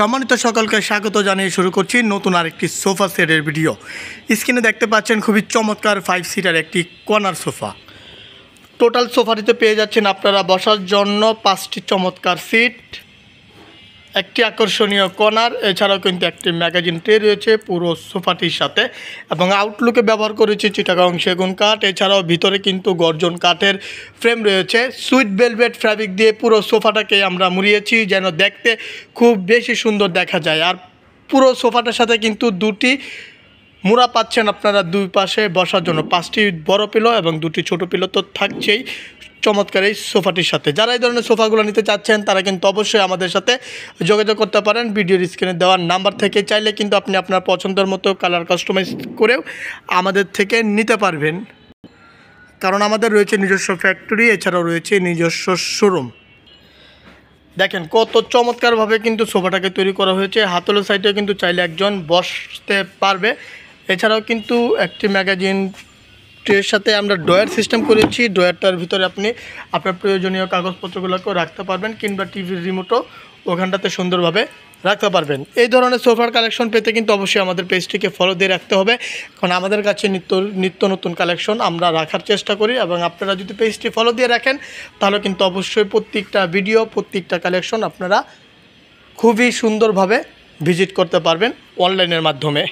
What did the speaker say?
সম্মানিত সকলকে স্বাগত জানিয়ে শুরু করছি নতুন আরেকটি সোফা সেটের ভিডিও। স্ক্রিনে দেখতে পাচ্ছেন খুবই চমৎকার 5 সিটার একটি কর্নার সোফা। টোটাল সোফাটিতে পেয়ে যাচ্ছেন আপনারা বসার জন্য 5টি চমৎকার সিট, একটি আকর্ষণীয় কর্নার, এছাড়াও কিন্তু একটি ম্যাগাজিন ট্রে রয়েছে পুরো সোফাটির সাথে, এবং আউটলুকে ব্যবহার করেছি চিটাগাং সেগুন কাঠ। এছাড়াও ভিতরে কিন্তু গর্জন কাঠের ফ্রেম রয়েছে। সুইট ভেলভেট ফ্যাব্রিক দিয়ে পুরো সোফাটাকে আমরা মুড়িয়েছি যেন দেখতে খুব বেশি সুন্দর দেখা যায়। আর পুরো সোফাটার সাথে কিন্তু দুটি মুড়া পাচ্ছেন আপনারা দুই পাশে বসার জন্য, 5টি বড় পিলো এবং 2টি ছোটো পিলো তো থাকছেই চমৎকার এই সোফাটির সাথে। যারা এই ধরনের সোফাগুলো নিতে চাচ্ছেন তারা কিন্তু অবশ্যই আমাদের সাথে যোগাযোগ করতে পারেন ভিডিওর স্ক্রিনে দেওয়ার নাম্বার থেকে। চাইলে কিন্তু আপনি আপনার পছন্দের মতো কালার কাস্টমাইজ করেও আমাদের থেকে নিতে পারবেন, কারণ আমাদের রয়েছে নিজস্ব ফ্যাক্টরি, এছাড়াও রয়েছে নিজস্ব শোরুম। দেখেন কত চমৎকারভাবে কিন্তু সোফাটাকে তৈরি করা হয়েছে। হাতলের সাইডেও কিন্তু চাইলে একজন বসতে পারবে। এছাড়াও কিন্তু একটি ম্যাগাজিন ট্রের সাথে আমরা ড্রয়ার সিস্টেম করেছি। ড্রয়ারটার ভিতরে আপনি আপনার প্রয়োজনীয় কাগজপত্রগুলোকেও রাখতে পারবেন, কিংবা টিভির রিমোটও ওখানটাতে সুন্দরভাবে রাখতে পারবেন। এই ধরনের সোফার কালেকশন পেতে কিন্তু অবশ্যই আমাদের পেজটিকে ফলো দিয়ে রাখতে হবে, কারণ আমাদের কাছে নিত্য নতুন কালেকশন আমরা রাখার চেষ্টা করি। এবং আপনারা যদি পেজটি ফলো দিয়ে রাখেন তাহলে কিন্তু অবশ্যই প্রত্যেকটা ভিডিও, প্রত্যেকটা কালেকশন আপনারা খুবই সুন্দরভাবে ভিজিট করতে পারবেন অনলাইনের মাধ্যমে।